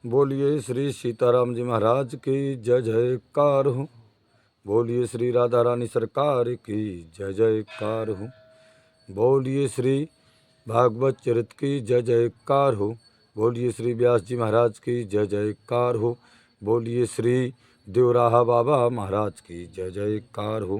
बोलिए श्री सीताराम जी महाराज की जय जयकार हो। बोलिए श्री राधा रानी सरकार की जय जयकार हो। बोलिए श्री भागवत चरित की जय जयकार हो। बोलिए श्री व्यास जी महाराज की जय जयकार हो। बोलिए श्री देवराहा बाबा महाराज की जय जयकार हो।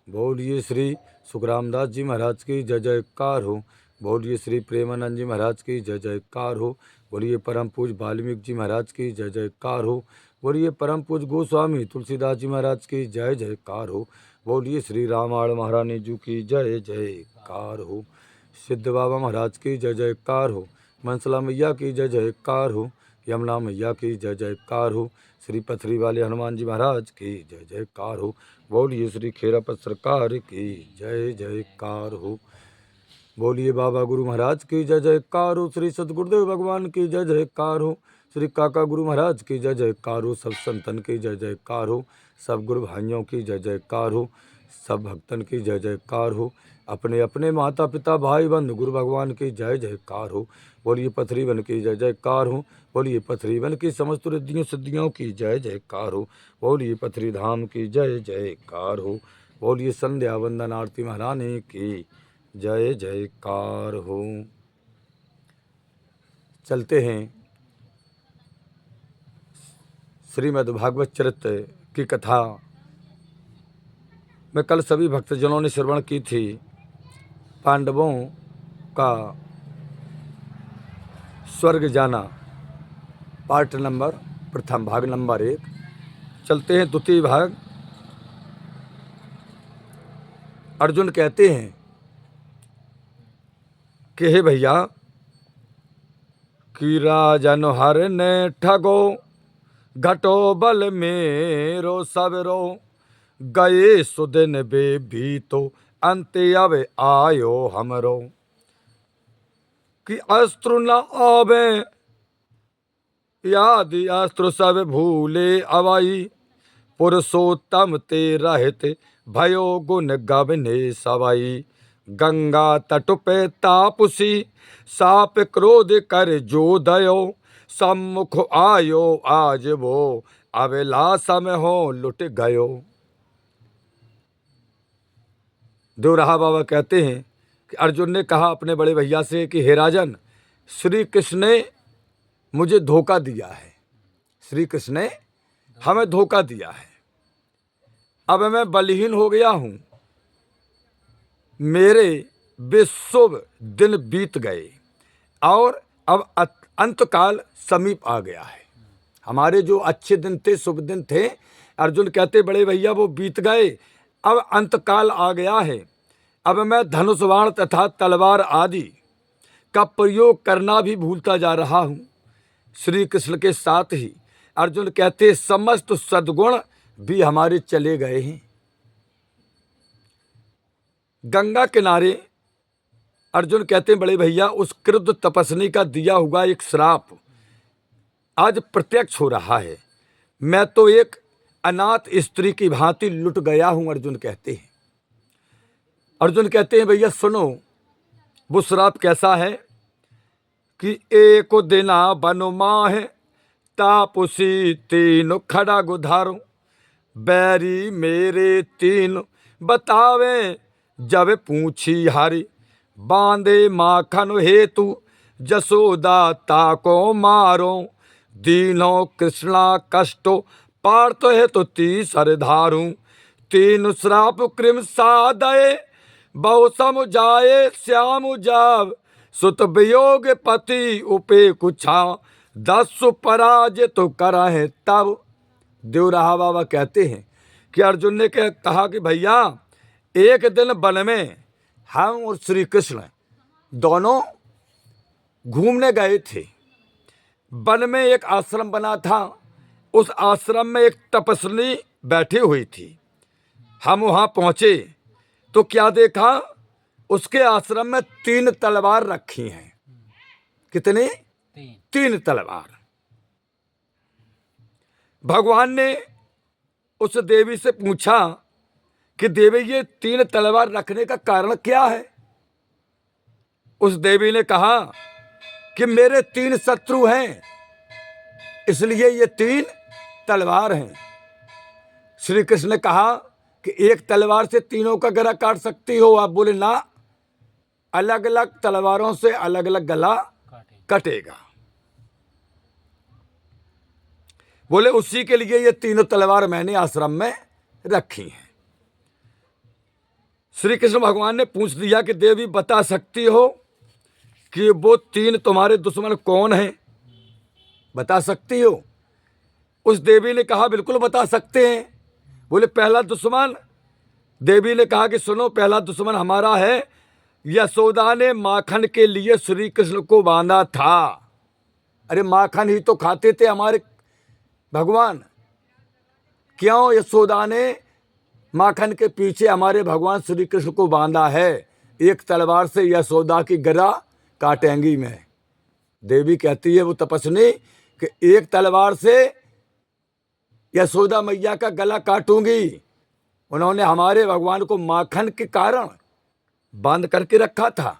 बोलिए श्री सुखरामदास जी महाराज की जय जयकार हो। बोलिए श्री प्रेमानंद जी महाराज की जय जयकार हो। बोलिए परम पूज वाल्मीकि जी महाराज की जय जयकार हो। बोलिए परम पूज गोस्वामी तुलसीदास जी महाराज की जय जयकार हो। बोलिए श्री रामायण महारानी जी की जय जयकार हो। सिद्ध बाबा महाराज की जय जयकार हो। मनसला मैया की जय जयकार हो। यमुना मैया की जय जयकार हो। श्री पथरी वाले हनुमान जी महाराज की जय जयकार हो। बोलिए श्री खेरापत सरकार की जय जयकार हो। बोलिए बाबा गुरु महाराज की जय जयकार हो। श्री सतगुरुदेव भगवान की जय जयकार हो। श्री काका गुरु महाराज की जय जयकार हो। सब संतन की जय जयकार हो। सब गुरु भाइयों की जय जयकार हो। सब भक्तन की जय जयकार हो। अपने अपने माता पिता भाई बंधु गुरु भगवान की जय जयकार हो। बोलिए पथरीवन की जय जयकार हो। बोलिए पथरीवन की समस्त रिद्धियों सिद्धियों की जय जयकार हो। बोलिए पथरी धाम की जय जयकार हो। बोलिए संध्या वंदन आरती महारानी की जय जयकार हो। चलते हैं श्रीमद् भागवत चरित्र की कथा में कल सभी भक्तजनों ने श्रवण की थी। पांडवों का स्वर्ग जाना पार्ट नंबर प्रथम भाग नंबर 1। चलते हैं द्वितीय भाग। अर्जुन कहते हैं कि हे भैया कि राजन हर ने ठगो घटो बल मेरो सबरो गए सुदिन बे भी तो अंत अब आयो हमरो कि अस्त्र न आवे यादि अस्त्र सब भूले अवाई पुरुषोत्तम ते रहते भयो गुण गवने सवाई गंगा तट पे तापुसी साप क्रोध कर जो दयो सम्मुख आयो आज वो अभिलाषा में हो लुट गयो। देवराहा बाबा कहते हैं कि अर्जुन ने कहा अपने बड़े भैया से कि हे राजन, श्री कृष्ण ने मुझे धोखा दिया है। श्री कृष्ण ने हमें धोखा दिया है। अब मैं बलहीन हो गया हूं। मेरे बेशुभ दिन बीत गए और अब अंतकाल समीप आ गया है। हमारे जो अच्छे दिन थे, शुभ दिन थे, अर्जुन कहते बड़े भैया वो बीत गए। अब अंतकाल आ गया है। अब मैं धनुष बाण तथा तलवार आदि का प्रयोग करना भी भूलता जा रहा हूं। श्री कृष्ण के साथ ही अर्जुन कहते समस्त सद्गुण भी हमारे चले गए हैं। गंगा किनारे अर्जुन कहते हैं बड़े भैया उस क्रुद्ध तपस्वी का दिया हुआ एक श्राप आज प्रत्यक्ष हो रहा है। मैं तो एक अनाथ स्त्री की भांति लुट गया हूं। अर्जुन कहते हैं भैया सुनो वो श्राप कैसा है कि एक दिना बनु माह तापुसी तीन खड़ा गुधारो बैरी मेरे तीन बतावे जब पूछी हारी बांधे माखन हेतु जसोदा ताको मारो दीनो कृष्णा कष्टो पार्थ है तो तीसर धारू तीन श्राप कृम सादय बहु सम जाए श्याम जाव सुत वियोग पति उपे कुछा 10 पराज तो करा है तब। देवराहा बाबा कहते हैं कि अर्जुन ने कहा कि भैया एक दिन वन में हम और श्री कृष्ण दोनों घूमने गए थे। वन में एक आश्रम बना था। उस आश्रम में एक तपस्वी बैठी हुई थी। हम वहां पहुंचे तो क्या देखा, उसके आश्रम में 3 तलवार रखी हैं। कितनी? 3 तलवार। भगवान ने उस देवी से पूछा कि देवी ये 3 तलवार रखने का कारण क्या है। उस देवी ने कहा कि मेरे 3 शत्रु हैं इसलिए ये 3 तलवार हैं। श्री कृष्ण ने कहा कि एक तलवार से तीनों का गला काट सकती हो आप? बोले ना, अलग अलग तलवारों से अलग अलग गला कटेगा। बोले उसी के लिए ये तीनों तलवार मैंने आश्रम में रखी हैं। श्री कृष्ण भगवान ने पूछ दिया कि देवी बता सकती हो कि वो 3 तुम्हारे दुश्मन कौन हैं? बता सकती हो? उस देवी ने कहा बिल्कुल बता सकते हैं। बोले पहला दुश्मन, देवी ने कहा कि सुनो, पहला दुश्मन हमारा है, यशोदा ने माखन के लिए श्री कृष्ण को बांधा था। अरे माखन ही तो खाते थे हमारे भगवान, क्यों यशोदा ने माखन के पीछे हमारे भगवान श्री कृष्ण को बांधा है? एक तलवार से यशोदा की गला काटेंगी मैं। देवी कहती है वो तपस्वी कि एक तलवार से यशोदा मैया का गला काटूंगी। उन्होंने हमारे भगवान को माखन के कारण बांध करके रखा था।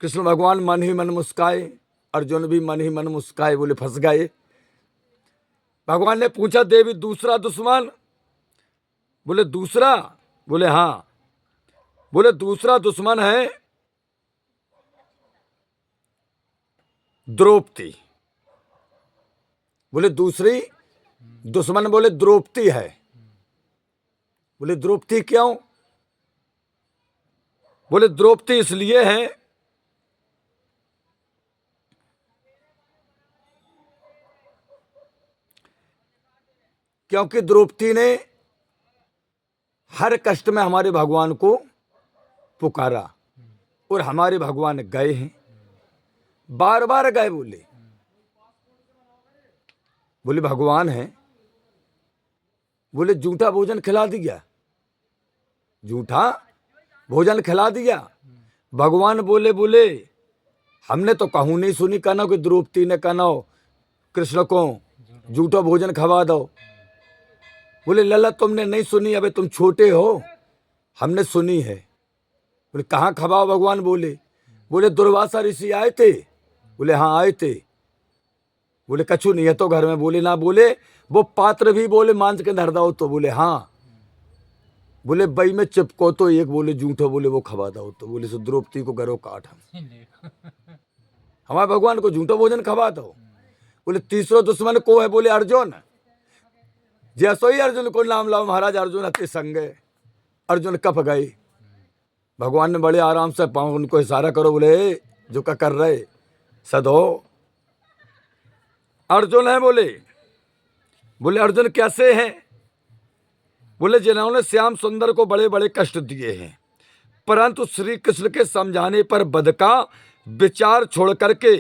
कृष्ण भगवान मन ही मन मुस्काए, अर्जुन भी मन ही मन मुस्काए, बोले फंस गए। भगवान ने पूछा देवी दूसरा दुश्मन? बोले दूसरा? बोले हाँ। बोले दूसरा दुश्मन है द्रौपदी। बोले दूसरी दुश्मन? बोले द्रौपदी है। बोले द्रौपदी क्यों? बोले द्रौपदी इसलिए है क्योंकि द्रौपदी ने हर कष्ट में हमारे भगवान को पुकारा और हमारे भगवान गए हैं, बार बार गए। बोले भगवान हैं। बोले झूठा भोजन खिला दिया, झूठा भोजन खिला दिया। भगवान बोले हमने तो कहूं नहीं सुनी, कहना कि द्रौपदी ने कहना कृष्ण को झूठा भोजन खवा दो। बोले लला तुमने नहीं सुनी, अबे तुम छोटे हो, हमने सुनी है। बोले कहाँ खवाओ भगवान? बोले दुर्वासा ऋषि आए थे। बोले हाँ आए थे। बोले कछु नहीं है तो घर में? बोले ना। बोले वो पात्र भी बोले मांझ के धर दो तो? बोले हाँ। बोले बई में चिपको तो एक, बोले झूठो, बोले वो खवा दो तो? बोले सो द्रौपदी को घरों काट हम हमारे भगवान को झूठो भोजन खवा दो। बोले तीसरा दुश्मन को है? बोले अर्जुन। जैसो ही अर्जुन को नाम लाओ महाराज अर्जुन अति संगे, अर्जुन कप गए। भगवान ने बड़े आराम से पाँव उनको इशारा करो, बोले जो का कर रहे सदो अर्जुन है। बोले अर्जुन कैसे हैं? बोले जिन्होंने श्याम सुंदर को बड़े बड़े कष्ट दिए हैं, परंतु श्री कृष्ण के समझाने पर बद का विचार छोड़ करके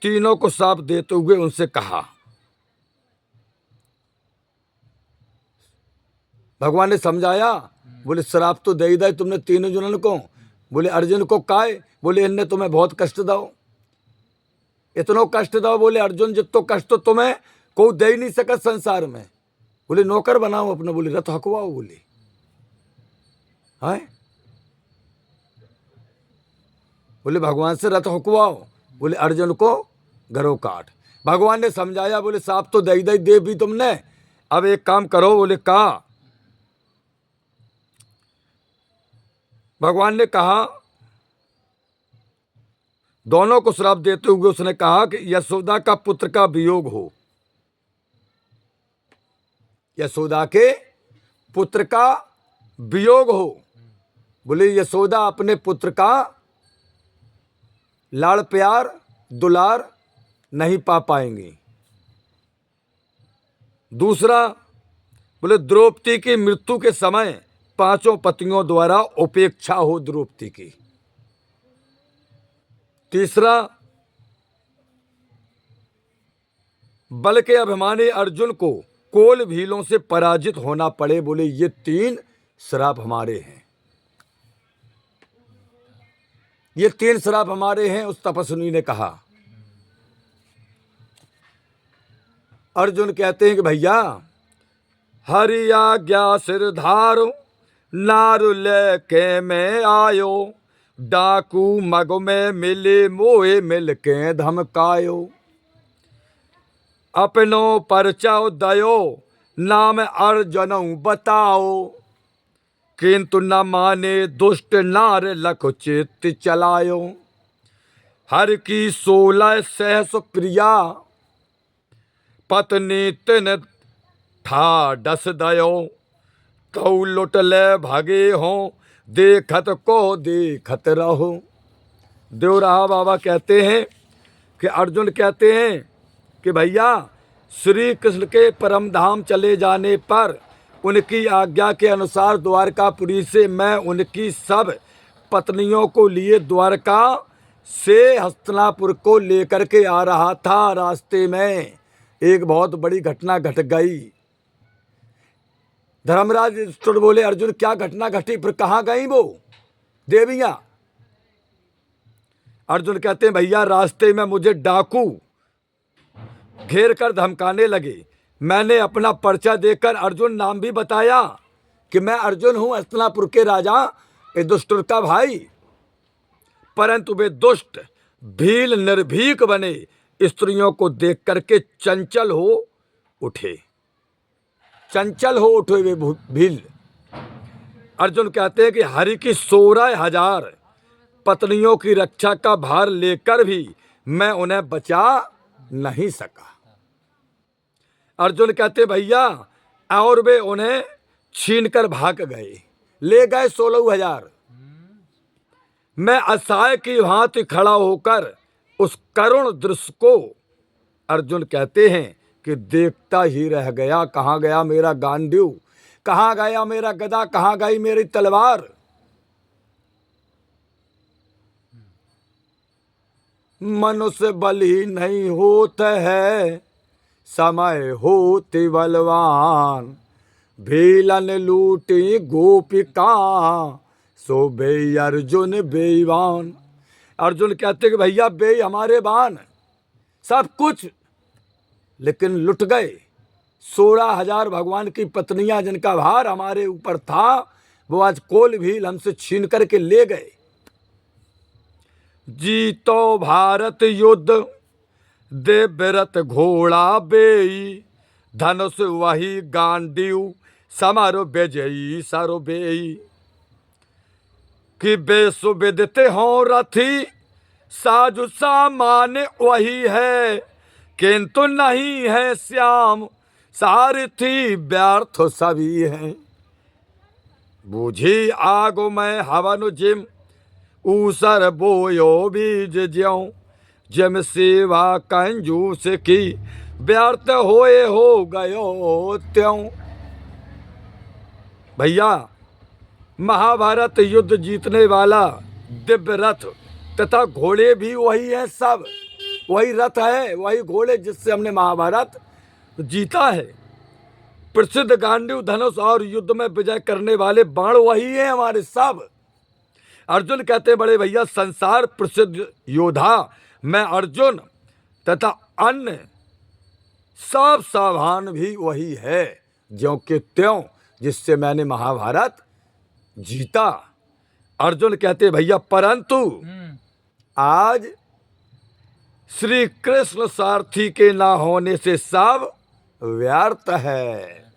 तीनों को साप देते हुए उनसे कहा। भगवान ने समझाया। बोले श्राप तो दे ही दे तुमने तीनों जनन को। बोले अर्जुन को काय? बोले इनने तुम्हें बहुत कष्ट दो, इतनो कष्ट दो। बोले अर्जुन जितो कष्ट तो तुम्हें कोई दे ही नहीं सका संसार में। बोले नौकर बनाओ अपने, बोले रथ हकवाओ। बोले है, बोले भगवान से रथ हकवाओ। बोले अर्जुन को घरों काट। भगवान ने समझाया। बोले साप तो दई दई दे भी तुमने, अब एक काम करो। बोले का? भगवान ने कहा, दोनों को श्राप देते हुए उसने कहा कि यशोदा का पुत्र का वियोग हो, यशोदा के पुत्र का वियोग हो। बोले यशोदा अपने पुत्र का लाड़ प्यार दुलार नहीं पा पाएंगी। दूसरा, बोले द्रौपदी की मृत्यु के समय 5 पतियों द्वारा उपेक्षा हो द्रौपदी की। तीसरा, बल के अभिमानी अर्जुन को कोल भीलों से पराजित होना पड़े। बोले ये 3 श्राप हमारे हैं, ये 3 श्राप हमारे हैं। उस तपस्वी ने कहा। अर्जुन कहते हैं कि भैया हरि आज्ञा सिर धारो, नारु लेके में आयो, डाकू मग में मिले मोए मिल के धमकायो। अपनो परचाओ दयो नाम अर्जुन बताओ। किंतु न माने दुष्ट नार लख चित्त चलायो। हर की 16 सहस प्रिया पत्नी तिन था डस दयो। कौ लुट ले भागे हो देखत को देखत रहो। देवराहा बाबा कहते हैं कि अर्जुन कहते हैं कि भैया श्री कृष्ण के परम धाम चले जाने पर उनकी आज्ञा के अनुसार द्वारकापुरी से मैं उनकी सब पत्नियों को लिए द्वारका से हस्तिनापुर को लेकर के आ रहा था। रास्ते में एक बहुत बड़ी घटना घट गई। धर्मराज युधिष्ठिर बोले, अर्जुन क्या घटना घटी, फिर कहाँ गई वो देवियां? अर्जुन कहते हैं भैया रास्ते में मुझे डाकू घेर कर धमकाने लगे। मैंने अपना पर्चा देकर अर्जुन नाम भी बताया कि मैं अर्जुन हूं, हस्तिनापुर के राजा युधिष्ठिर का भाई। परंतु वे दुष्ट भील निर्भीक बने स्त्रियों को देख करके चंचल हो उठे। चंचल हो उठे वे भील। अर्जुन कहते हैं कि हरि की 16,000 पत्नियों की रक्षा का भार लेकर भी मैं उन्हें बचा नहीं सका। अर्जुन कहते भैया और वे उन्हें छीनकर भाग गए, ले गए 16,000। मैं असहाय की भांति खड़ा होकर उस करुण दृश्य को अर्जुन कहते हैं कि देखता ही रह गया। कहाँ गया मेरा गांडीव, कहाँ गया मेरा गदा, कहाँ गई मेरी तलवार। मनुष्य बल ही नहीं होता है, समय होते बलवान। भीलन लूटी गोपिका सो बे अर्जुन बेईमान। अर्जुन कहते कि भैया बे हमारे बान सब कुछ, लेकिन लुट गए। 16,000 भगवान की पत्नियां जिनका भार हमारे ऊपर था वो आज कोल भील हमसे छीन करके ले गए। जीतो भारत युद्ध दिव्य रथ घोड़ा बेई। धनुष वही गांडीव समारो विजयी सारो बेई। कि बेसुविदित हो रथी साजु सामान वही है। किंतु नहीं है श्याम सारथी व्यर्थ सभी हैं। बूझी आगो में हवन जिम ऊसर बोयो बीज ज्यों। जिम सेवा कंजूस की व्यर्थ होए हो गयो त्यों। भैया महाभारत युद्ध जीतने वाला दिव्य रथ तथा घोड़े भी वही है, सब वही रथ है, वही घोड़े जिससे हमने महाभारत जीता है। प्रसिद्ध गांडीव धनुष और युद्ध में विजय करने वाले बाण वही है हमारे सब। अर्जुन कहते बड़े भैया संसार प्रसिद्ध योद्धा मैं अर्जुन तथा अन्य सब सावधान भी वही है ज्यों के त्यों जिससे मैंने महाभारत जीता। अर्जुन कहते भैया परंतु आज श्री कृष्ण सारथी के ना होने से सब व्यर्थ है।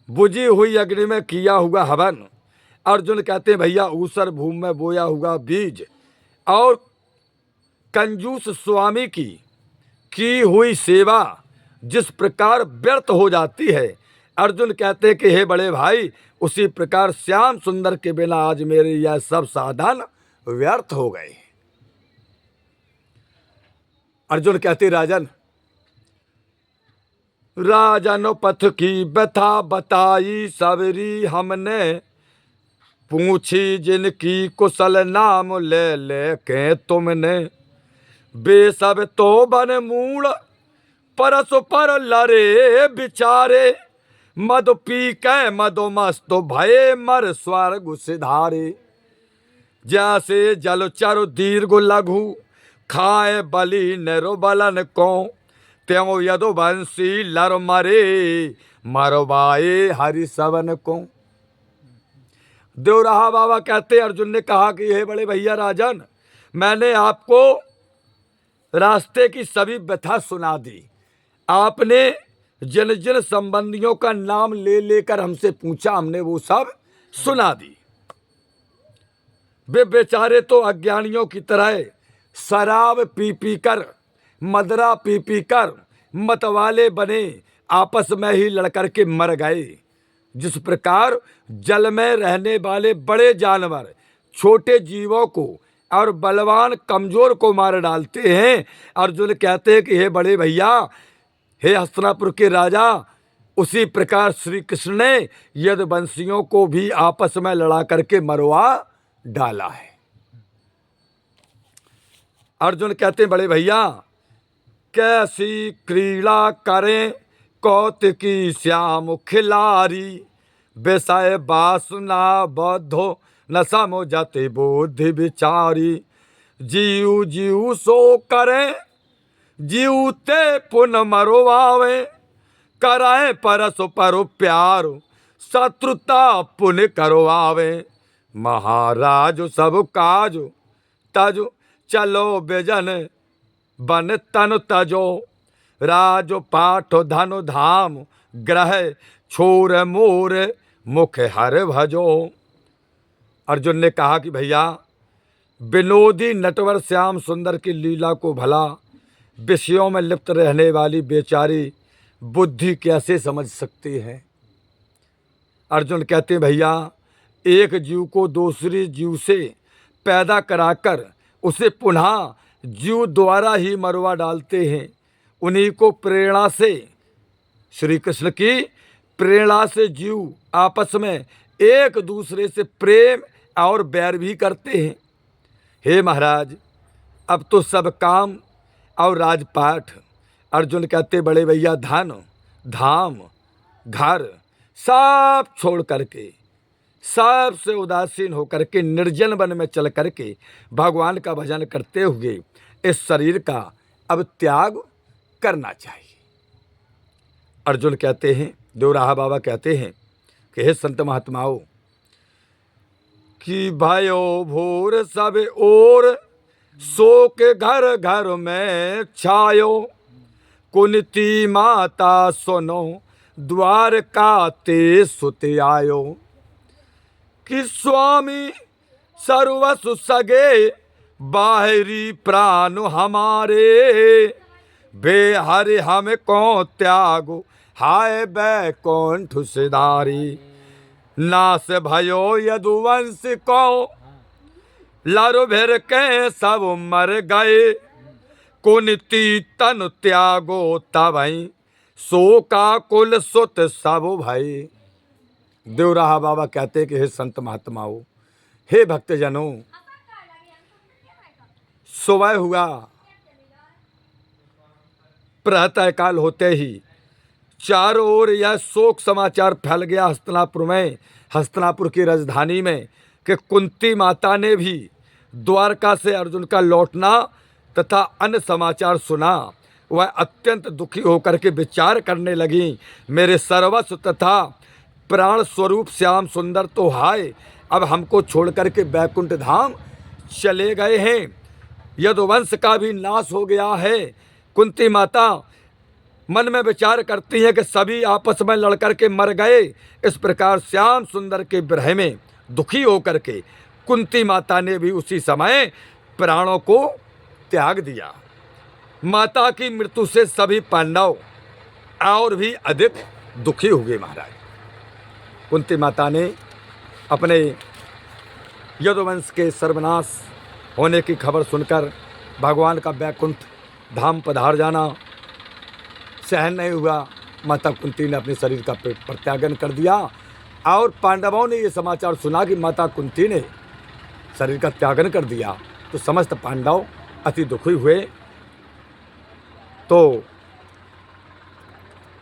बुझी हुई अग्नि में किया हुआ हवन। अर्जुन कहते भैया ऊसर भूमि में बोया हुआ बीज और कंजूस स्वामी की हुई सेवा जिस प्रकार व्यर्थ हो जाती है। अर्जुन कहते कि हे बड़े भाई उसी प्रकार श्याम सुंदर के बिना आज मेरे यह सब साधन व्यर्थ हो गए। अर्जुन कहते राजन पथ की व्यथा बताई सबरी हमने। पूछी जिनकी कुशल नाम ले ले के तुमने। बे सब तो बन मूल परस पर लरे बिचारे। मद पी कै मदो मस्त भये मर स्वर्ग सिधारे। जैसे जल चरु दीर्घ लघु खाए बलि नरो बलन को। त्यों यदो बंसी लर मरे मरवाए हरि सवन को। देवराहा बाबा कहते अर्जुन ने कहा कि हे बड़े भैया राजन मैंने आपको रास्ते की सभी व्यथा सुना दी। आपने जिन जिन संबंधियों का नाम ले लेकर हमसे पूछा, हमने वो सब सुना दी। वे बेचारे तो अज्ञानियों की तरह शराब पी पी कर, मदरा पी पी कर मतवाले बने, आपस में ही लड़कर के मर गए। जिस प्रकार जल में रहने वाले बड़े जानवर छोटे जीवों को और बलवान कमजोर को मार डालते हैं, अर्जुन कहते हैं कि हे बड़े भैया, हे हस्तिनापुर के राजा, उसी प्रकार श्री कृष्ण ने यदुवंशियों को भी आपस में लड़ा करके मरवा डाला है। अर्जुन कहते हैं बड़े भैया, कैसी क्रीड़ा करें कौतिकी श्याम खिलारी, विषय वासना बद्धो न समझते बुद्धि विचारी, जीव जीव सो करें जीवते पुन मरवावे, कराए परस पर प्यार शत्रुता पुण्य करवावे, महाराज सब काज तज चलो बेजन बन तन तजो, राज पाठ धन धाम ग्रह छोर मोर मुख हर भजो। अर्जुन ने कहा कि भैया, विनोदी नटवर श्याम सुंदर की लीला को भला विषयों में लिप्त रहने वाली बेचारी बुद्धि कैसे समझ सकती है। अर्जुन कहते हैं भैया, एक जीव को दूसरी जीव से पैदा कराकर उसे पुनः जीव द्वारा ही मरवा डालते हैं। उन्हीं को प्रेरणा से, श्री कृष्ण की प्रेरणा से जीव आपस में एक दूसरे से प्रेम और बैर भी करते हैं। हे महाराज, अब तो सब काम और राजपाठ, अर्जुन कहते बड़े भैया, धन धाम घर सब छोड़ करके, सब से उदासीन होकर के निर्जन वन में चल करके भगवान का भजन करते हुए इस शरीर का अब त्याग करना चाहिए। अर्जुन कहते हैं, देवराहा बाबा कहते हैं कि हे संत महात्माओं, कि भयो भोर सब ओर शोक घर घर में छायो, कुंती माता सुनो द्वारका ते सुत आयो, कि स्वामी सर्वसु सगे बाहरी प्राण हमारे, बेहरि हम को त्यागो हाय बैकुंठ सिधारी, नास भयो यदुवंश को लरु भिर के सब मर गए, कुंती तन त्यागो तबई शोका कुल सुत सब भय। देवराहा बाबा कहते कि हे संत महात्माओं, हे भक्तजनों, सुबह हुआ, प्रातः काल होते ही चारों ओर यह शोक समाचार फैल गया हस्तिनापुर में, हस्तिनापुर की राजधानी में, कि कुंती माता ने भी द्वारका से अर्जुन का लौटना तथा अन्य समाचार सुना। वह अत्यंत दुखी होकर के विचार करने लगी, मेरे सर्वस्व तथा प्राण स्वरूप श्याम सुंदर तो हाय अब हमको छोड़ करके बैकुंठ धाम चले गए हैं, यदुवंश का भी नाश हो गया है। कुंती माता मन में विचार करती है कि सभी आपस में लड़कर के मर गए। इस प्रकार श्याम सुंदर के विरह में दुखी होकर के कुंती माता ने भी उसी समय प्राणों को त्याग दिया। माता की मृत्यु से सभी पांडव और भी अधिक दुखी हो गए। महाराज, कुंती माता ने अपने यदुवंश के सर्वनाश होने की खबर सुनकर भगवान का बैकुंठ धाम पधार जाना सहन नहीं हुआ। माता कुंती ने अपने शरीर का परित्यागन कर दिया और पांडवों ने ये समाचार सुना कि माता कुंती ने शरीर का त्यागन कर दिया, तो समस्त पांडव अति दुखी हुए। तो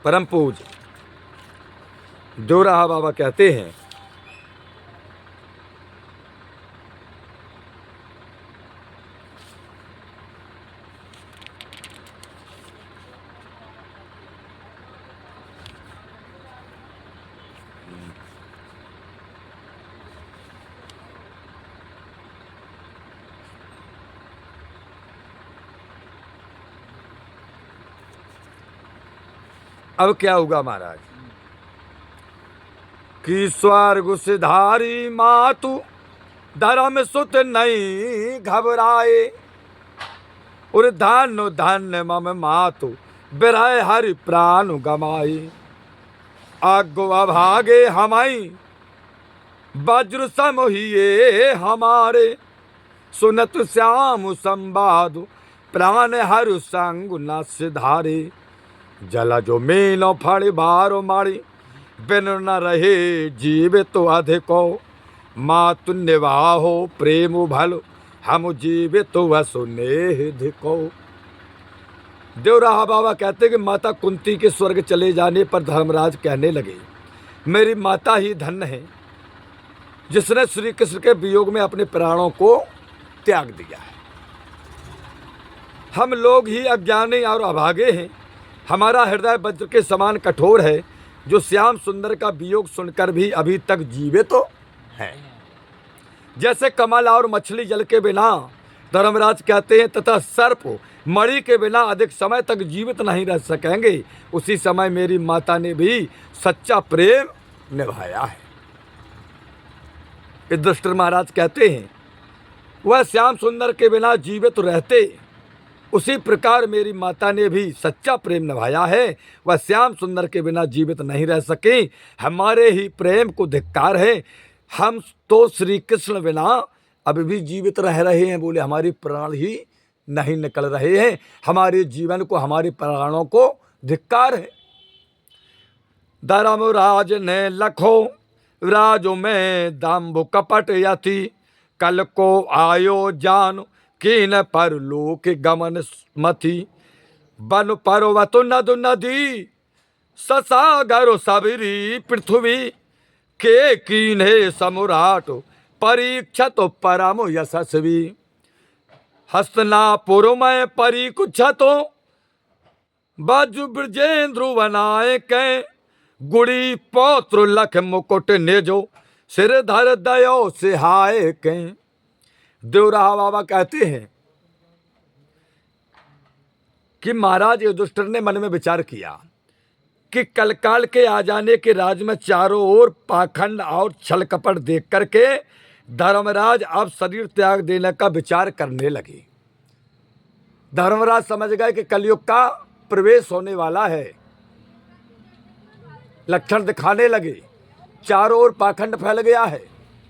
परम पूज्य देवराहा बाबा कहते हैं, अब क्या होगा महाराज कि स्वर्ग सिधारी मातु धर्म सुत नहीं घबराए और धन धन मम मातु बिरह हरि प्राण गमाई आगो अभागे हमाई वज्र समहिए हमारे सुनत श्याम संवाद प्राण हर संग न सिधारे जला जो मीनो फड़ बारो मारी बिन न रहे जीव तो अधिको मातु निवाहो प्रेम भलो हम जीव तो वसुनेह धिको। देवराहा बाबा कहते कि माता कुंती के स्वर्ग चले जाने पर धर्मराज कहने लगे मेरी माता ही धन्य है जिसने श्री कृष्ण के वियोग में अपने प्राणों को त्याग दिया है। हम लोग ही अज्ञानी और अभागे हैं। हमारा हृदय वज्र के समान कठोर है जो श्याम सुंदर का वियोग सुनकर भी अभी तक जीवित तो है। जैसे कमल और मछली जल के बिना धर्मराज कहते हैं तथा सर्प मणि के बिना अधिक समय तक जीवित नहीं रह सकेंगे, उसी समय मेरी माता ने भी सच्चा प्रेम निभाया है। युधिष्ठिर महाराज कहते हैं वह श्याम सुंदर के बिना जीवित रहते, उसी प्रकार मेरी माता ने भी सच्चा प्रेम निभाया है। वह श्याम सुंदर के बिना जीवित नहीं रह सके, हमारे ही प्रेम को धिक्कार है। हम तो श्री कृष्ण बिना अभी भी जीवित रह रहे हैं, बोले हमारी प्राण ही नहीं निकल रहे हैं। हमारे जीवन को हमारे प्राणों को धिक्कार है। धर्मराज ने लखो राजो में दम्भ कपट यति कल को आयो जान कीन पर लोक गमन मति बन पर्वत नद नदी ससागर सबरी पृथ्वी के कीन्हे सम्राट परीक्षत परम यशस्वी हस्तनापुर में परीकुछतो बाजु ब्रजेंद्र बनाए कै गुड़ी पौत्र लख मुकुट निजो सिर धर दयो सिहाय कै। देवराहा बाबा कहते हैं कि महाराज युधिष्ठिर ने मन में विचार किया कि कलकाल के आ जाने के राज में चारों ओर पाखंड और छल कपट देख करके धर्मराज अब शरीर त्याग देने का विचार करने लगे। धर्मराज समझ गए कि कलयुग का प्रवेश होने वाला है, लक्षण दिखाने लगे, चारों ओर पाखंड फैल गया है,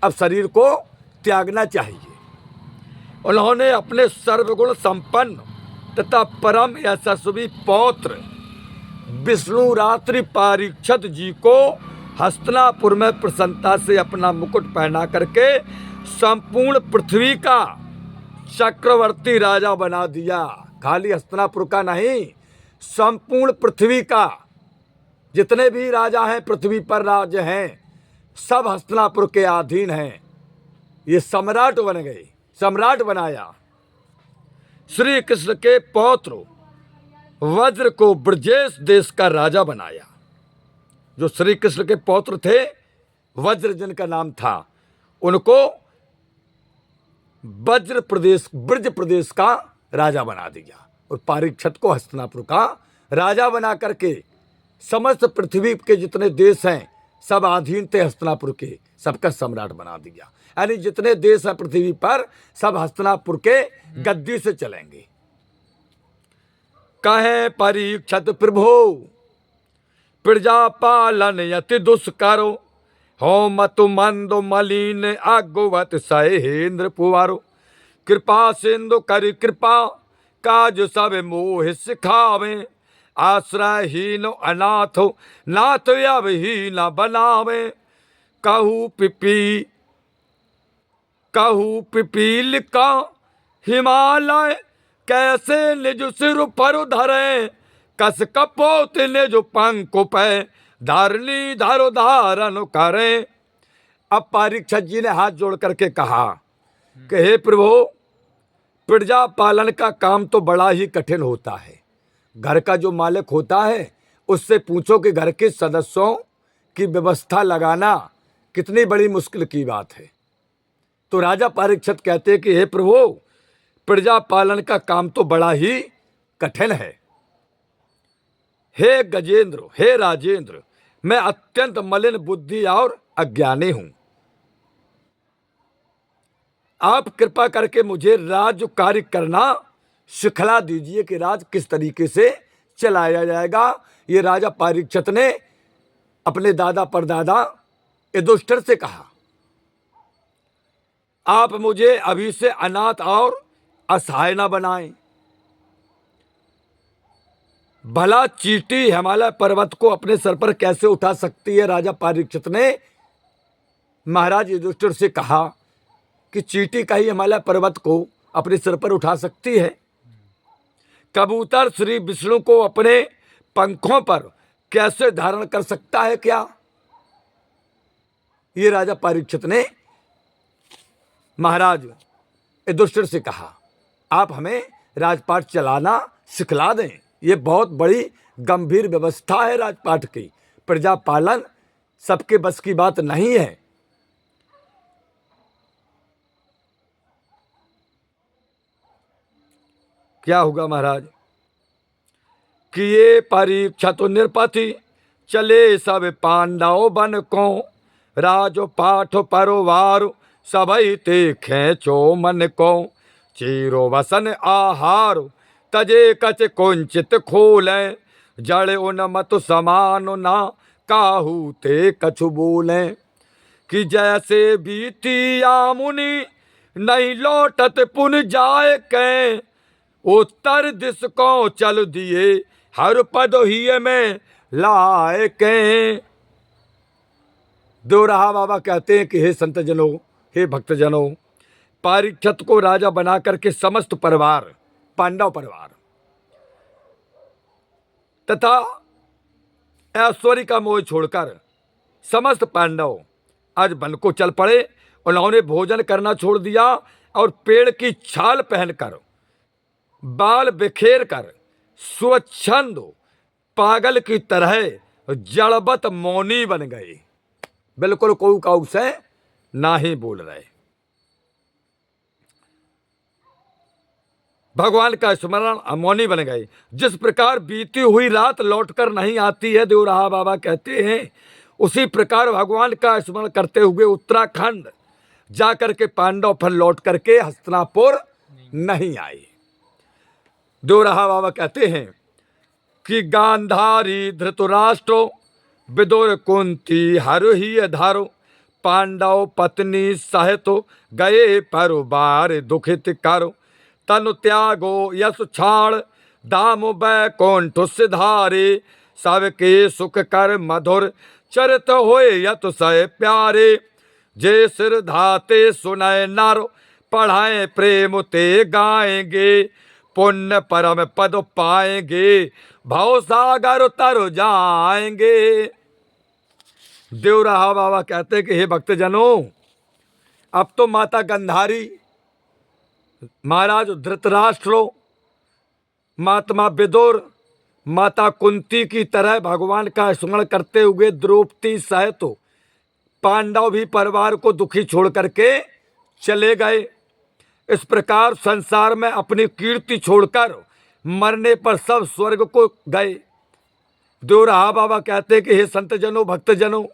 अब शरीर को त्यागना चाहिए। उन्होंने अपने सर्वगुण संपन्न तथा परम यशस्वी पौत्र विष्णु रात्रि परीक्षित जी को हस्तिनापुर में प्रसन्नता से अपना मुकुट पहना करके संपूर्ण पृथ्वी का चक्रवर्ती राजा बना दिया। खाली हस्तिनापुर का नहीं, संपूर्ण पृथ्वी का जितने भी राजा हैं, पृथ्वी पर राज्य हैं, सब हस्तिनापुर के अधीन हैं। ये सम्राट बन गए, सम्राट बनाया। श्री कृष्ण के पौत्र वज्र को ब्रजेश देश का राजा बनाया। जो श्री कृष्ण के पौत्र थे, वज्र जिनका नाम था, उनको वज्र प्रदेश ब्रज प्रदेश का राजा बना दिया और परीक्षित को हस्तिनापुर का राजा बना करके समस्त पृथ्वी के जितने देश हैं सब अधीन थे हस्तिनापुर के, सबका सम्राट बना दिया। यानी जितने देश हैं पृथ्वी पर सब हस्तिनापुर के गद्दी से चलेंगे। कहे परीक्षित प्रभु प्रजा पालन यति दुष्करो हो मतु मंदो मलिन आगुवत सहेन्द्र पुवारो कृपा सिंधु करि कृपा काज सब मोह सिखावे आश्रयहीन अनाथ नाथ अवहीन बनावे कहू पिपील का हिमालय कैसे निज सिर पर धरे कस कपोत निज पंख पे धारनी धारो धारण करें। अब परीक्षित जी ने हाथ जोड़ करके कहा कि हे प्रभु, प्रजा पालन का काम तो बड़ा ही कठिन होता है। घर का जो मालिक होता है उससे पूछो कि घर के सदस्यों की व्यवस्था लगाना कितनी बड़ी मुश्किल की बात है। तो राजा परीक्षित कहते हैं कि हे प्रभु, प्रजा पालन का काम तो बड़ा ही कठिन है। हे गजेंद्र, हे राजेंद्र, मैं अत्यंत मलिन बुद्धि और अज्ञानी हूं। आप कृपा करके मुझे राज कार्य करना सिखला दीजिए कि राज किस तरीके से चलाया जाएगा। ये राजा परीक्षित ने अपने दादा परदादा युधिष्ठिर से कहा, आप मुझे अभी से अनाथ और असहाय न बनाएं। भला चींटी हिमालय पर्वत को अपने सर पर कैसे उठा सकती है? राजा परीक्षित ने महाराज युधिष्ठिर से कहा कि चींटी का ही हिमालय पर्वत को अपने सिर पर उठा सकती है। कबूतर श्री विष्णु को अपने पंखों पर कैसे धारण कर सकता है क्या? ये राजा परीक्षित ने महाराज युधिष्ठिर से कहा, आप हमें राजपाट चलाना सिखला दें। ये बहुत बड़ी गंभीर व्यवस्था है राजपाट की। प्रजा पालन सबके बस की बात नहीं है। क्या होगा महाराज कि ये परीक्षित निरपति चले सब पांडव बन को, राज पाठ परोवार सबई ते खेचो मन को, चीरो वसन आहार तजे कच कुंचित खोलें, जड़ उन मत समान ना काहू ते कछु बोलें। कि जैसे बीती आमुनि नहीं लौटत पुन जाए के, उत्तर दिश को चल दिए हर पद ही में लाए के। देवराहा बाबा कहते हैं कि हे संत जनों, हे भक्तजनों, परीक्षित को राजा बना करके समस्त परिवार, पांडव परिवार तथा ऐश्वर्य का मोह छोड़कर समस्त पांडव आज वन को चल पड़े। उन्होंने भोजन करना छोड़ दिया और पेड़ की छाल पहनकर, बाल बिखेर कर, स्वच्छंद पागल की तरह जड़बत मौनी बन गए। बिल्कुल कोई काऊ से ना ही बोल रहे। भगवान का स्मरण मौनी बन गए। जिस प्रकार बीती हुई रात लौटकर नहीं आती है, देवराहा बाबा कहते हैं, उसी प्रकार भगवान का स्मरण करते हुए उत्तराखंड जाकर के पांडव फिर लौट करके हस्तिनापुर नहीं आए। देवराहा बाबा कहते हैं कि गांधारी धृतराष्ट्र विदुर कुंती हर ही धारो, पांडव पत्नी सहित गए परिवार दुखित करो, तनु त्यागो यश छाड़ दाम बैकुंठ सिधारे, सबके सुख कर मधुर चरित होए यत सह प्यारे, जे सिर धाते सुनय नर पढ़ाए प्रेम ते गाएंगे, पुण्य परम पद पाएंगे भव सागर तर जाएंगे। देवराहा बाबा कहते कि हे भक्तजनों, अब तो माता गंधारी, महाराज धृतराष्ट्र, महात्मा विदुर, माता कुंती की तरह भगवान का स्मरण करते हुए द्रौपदी सहित पांडव भी परिवार को दुखी छोड़ करके चले गए। इस प्रकार संसार में अपनी कीर्ति छोड़कर मरने पर सब स्वर्ग को गए। देवराहा बाबा कहते हैं कि हे संत जनों, भक्त जनों,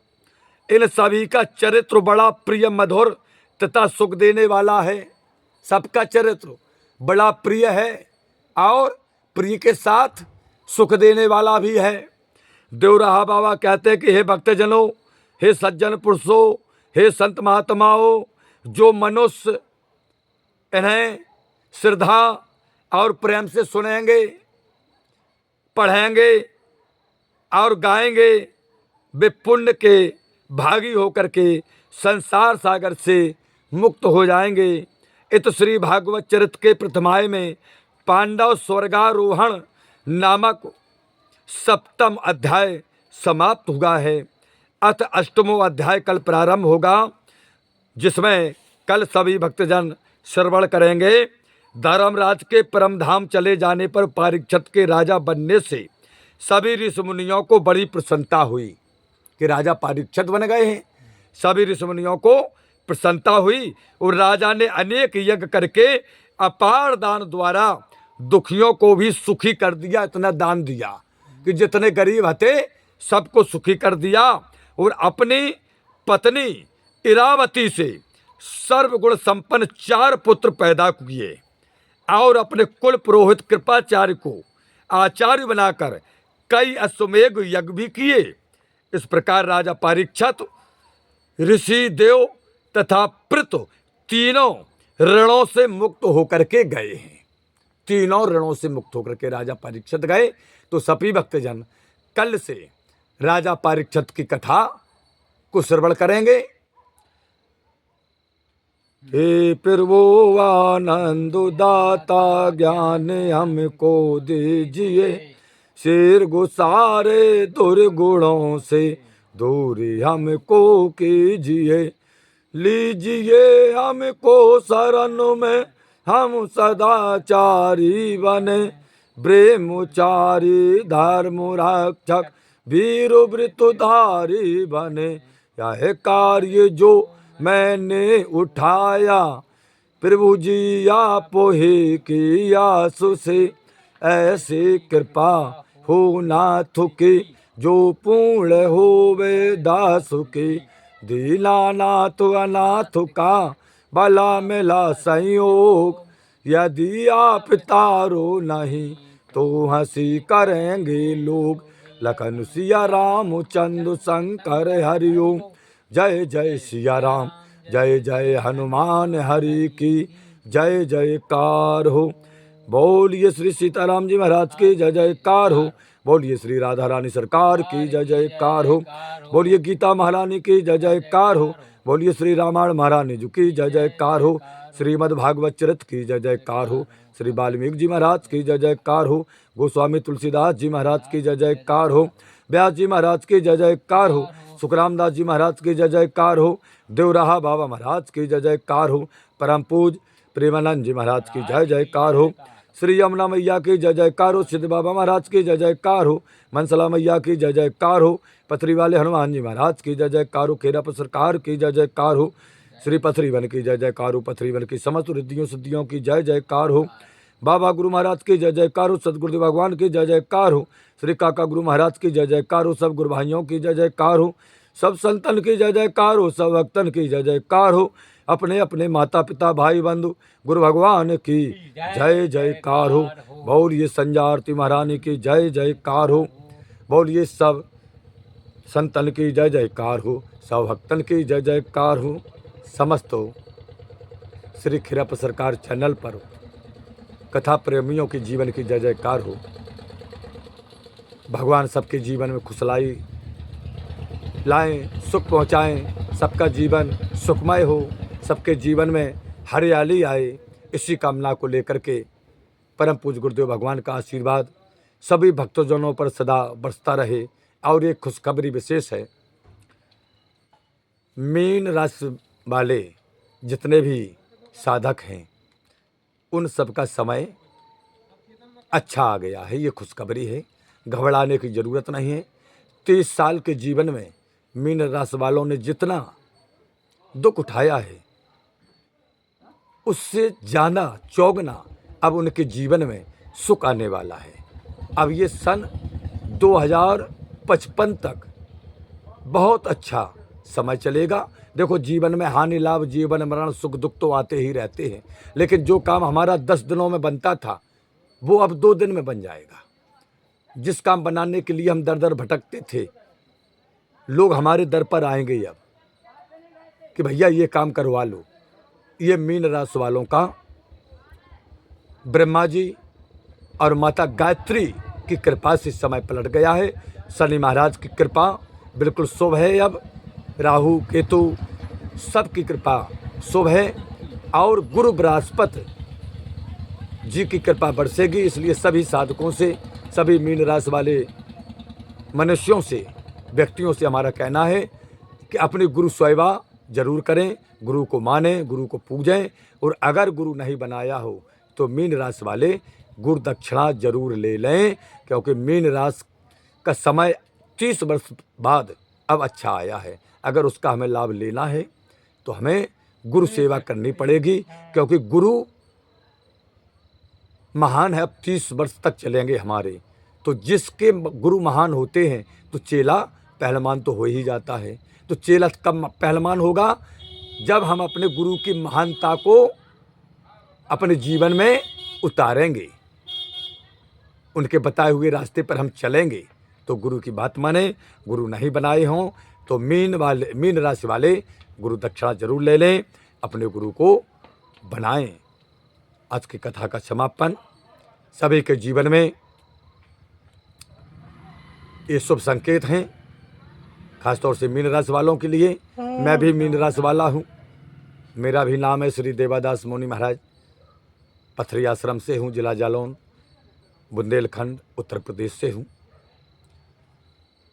इन सभी का चरित्र बड़ा प्रिय, मधुर तथा सुख देने वाला है। सबका चरित्र बड़ा प्रिय है और प्रिय के साथ सुख देने वाला भी है। देवराहा बाबा कहते हैं कि हे भक्तजनों, हे सज्जन पुरुषों, हे संत महात्माओं, जो मनुष्य इन्हें श्रद्धा और प्रेम से सुनेंगे, पढ़ेंगे और गाएंगे, वे पुण्य के भागी होकर के संसार सागर से मुक्त हो जाएंगे। इत श्री भागवत चरित्र के प्रथमाय में पांडव स्वर्गारोहण नामक सप्तम अध्याय समाप्त हुआ है। अथ अष्टमो अध्याय कल प्रारंभ होगा, जिसमें कल सभी भक्तजन श्रवण करेंगे। धर्मराज के परम धाम चले जाने पर परीक्षित के राजा बनने से सभी ऋषि मुनियों को बड़ी प्रसन्नता हुई कि राजा परीक्षित बन गए हैं। सभी ऋषि मुनियों को प्रसन्नता हुई और राजा ने अनेक यज्ञ करके अपार दान द्वारा दुखियों को भी सुखी कर दिया। इतना दान दिया कि जितने गरीब थे सबको सुखी कर दिया और अपनी पत्नी इरावती से सर्वगुण संपन्न 4 पुत्र पैदा किए और अपने कुल पुरोहित कृपाचार्य को आचार्य बनाकर कई अश्वमेध यज्ञ भी किए। इस प्रकार राजा परीक्षित ऋषि देव तथा पृथु तीनों ऋणों से मुक्त होकर के गए हैं। तीनों ऋणों से मुक्त होकर के राजा परीक्षित गए। तो सभी भक्तजन कल से राजा परीक्षित की कथा को श्रवण करेंगे। हे प्रभु आनंद दाता ज्ञान हमको दीजिए, शेर गुसारे दुर्गुणों से दूरी हमको कीजिए। लीजिए हमको शरण में हम सदाचारी बने, ब्रह्मचारी धर्म रक्षक वीर वृतधारी बने। यह कार्य जो मैंने उठाया प्रभु जी आप ही की आस से, ऐसी कृपा हो नाथ की जो पूर्ण होवे दास की। दीनानाथ अनाथ का भला मिला संयोग, यदि आप तारो नहीं तो हंसी करेंगे लोग। लखन सिया राम चंद्र शंकर हरिओम, जय जय सिया राम जय जय हनुमान हरि की जय जयकार हो। बोलिए श्री सीताराम जी महाराज की जय जयकार हो। बोलिए श्री राधा रानी सरकार की जय जयकार हो। बोलिए गीता महारानी की जय जयकार हो। बोलिए श्री रामायण महारानी जी की जय जयकार हो। श्रीमद् भागवत चरित की जय जयकार हो। श्री वाल्मीकि जी महाराज की जय जयकार हो। गोस्वामी तुलसीदास जी महाराज की जय जयकार हो। व्यास जी महाराज की जय जयकार हो। सुखरामदास जी महाराज की जय जयकार हो। देवराहा बाबा महाराज की जय जयकार हो। परम पूज प्रेमानंद जी महाराज की जय जयकार हो। श्री यमुना मैया की जय जयकार हो। सिद्ध बाबा महाराज की जय जयकार हो। मनसला मैया की जय जयकार हो। पथरी वाले हनुमान जी महाराज की जय जयकार हो। खेराप सरकार की जय जयकार हो। श्री पथरी वन की जय जयकार हो। पथरी वन की समस्त रिद्धियों सिद्धियों की जय जयकार हो। बाबा गुरु महाराज की जय जयकार हो। सदगुरुदेव भगवान की जय जयकार हो। श्री काका गुरु महाराज की जय जयकार हो। सब गुरु भाइयों की जय जयकार हो। सब संतन की जय जयकार हो। सब भक्तन की जय जयकार हो। अपने अपने माता पिता भाई बंधु गुरु भगवान की जय जयकार हो। बोलिए संजा आरती महारानी की जय जयकार हो। बोलिए सब संतन की जय जयकार हो। सब भक्तन की जय जयकार हो। समस्त श्री खिरप सरकार चैनल पर कथा प्रेमियों के जीवन की जय जयकार हो। भगवान सबके जीवन में खुशहाली लाएं, सुख पहुँचाएं, सबका जीवन सुखमय हो, सबके जीवन में हरियाली आए, इसी कामना को लेकर के परम पूज्य गुरुदेव भगवान का आशीर्वाद सभी भक्तजनों पर सदा बरसता रहे। और एक खुशखबरी विशेष है, मीन राशि वाले जितने भी साधक हैं उन सबका समय अच्छा आ गया है। ये खुशखबरी है, घबराने की ज़रूरत नहीं है। 30 साल के जीवन में मीन राशि वालों ने जितना दुख उठाया है उससे ज़्यादा चौगुना अब उनके जीवन में सुख आने वाला है। अब ये सन 2055 तक बहुत अच्छा समय चलेगा। देखो, जीवन में हानि लाभ जीवन मरण सुख दुख तो आते ही रहते हैं, लेकिन जो काम हमारा 10 दिनों में बनता था वो अब 2 दिन में बन जाएगा। जिस काम बनाने के लिए हम दर दर भटकते थे, लोग हमारे दर पर आएंगे अब कि भैया ये काम करवा लो। ये मीन राशि वालों का ब्रह्मा जी और माता गायत्री की कृपा से समय पलट गया है। शनि महाराज की कृपा बिल्कुल शुभ है। अब राहु केतु सब की कृपा शुभ है और गुरु बृहस्पति जी की कृपा बरसेगी। इसलिए सभी साधकों से, सभी मीन राशि वाले मनुष्यों से, व्यक्तियों से हमारा कहना है कि अपनी गुरु सेवा जरूर करें, गुरु को मानें, गुरु को पूजें। और अगर गुरु नहीं बनाया हो तो मीन राशि वाले गुरु दक्षिणा जरूर ले लें, क्योंकि मीन राशि का समय 30 वर्ष बाद अब अच्छा आया है। अगर उसका हमें लाभ लेना है तो हमें गुरु सेवा करनी पड़ेगी, क्योंकि गुरु महान है। अब 30 वर्ष तक चलेंगे हमारे, तो जिसके गुरु महान होते हैं तो चेला पहलवान तो हो ही जाता है। तो चेला कब पहलवान होगा? जब हम अपने गुरु की महानता को अपने जीवन में उतारेंगे, उनके बताए हुए रास्ते पर हम चलेंगे तो गुरु की बात माने। गुरु नहीं बनाए हों तो मीन राशि वाले गुरु दक्षिणा जरूर ले लें, अपने गुरु को बनाएं। आज की कथा का समापन, सभी के जीवन में ये शुभ संकेत हैं, खासतौर से मीन राशि वालों के लिए। मैं भी मीन राशि वाला हूँ। मेरा भी नाम है श्री देवादास मुनि महाराज। पथरी आश्रम से हूँ, जिला जालौन, बुंदेलखंड, उत्तर प्रदेश से हूँ।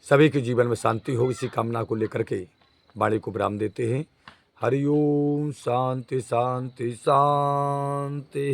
सभी के जीवन में शांति हो, इसी कामना को लेकर के वाणी को विराम देते हैं। हरि ओम। शांति शांति शांति।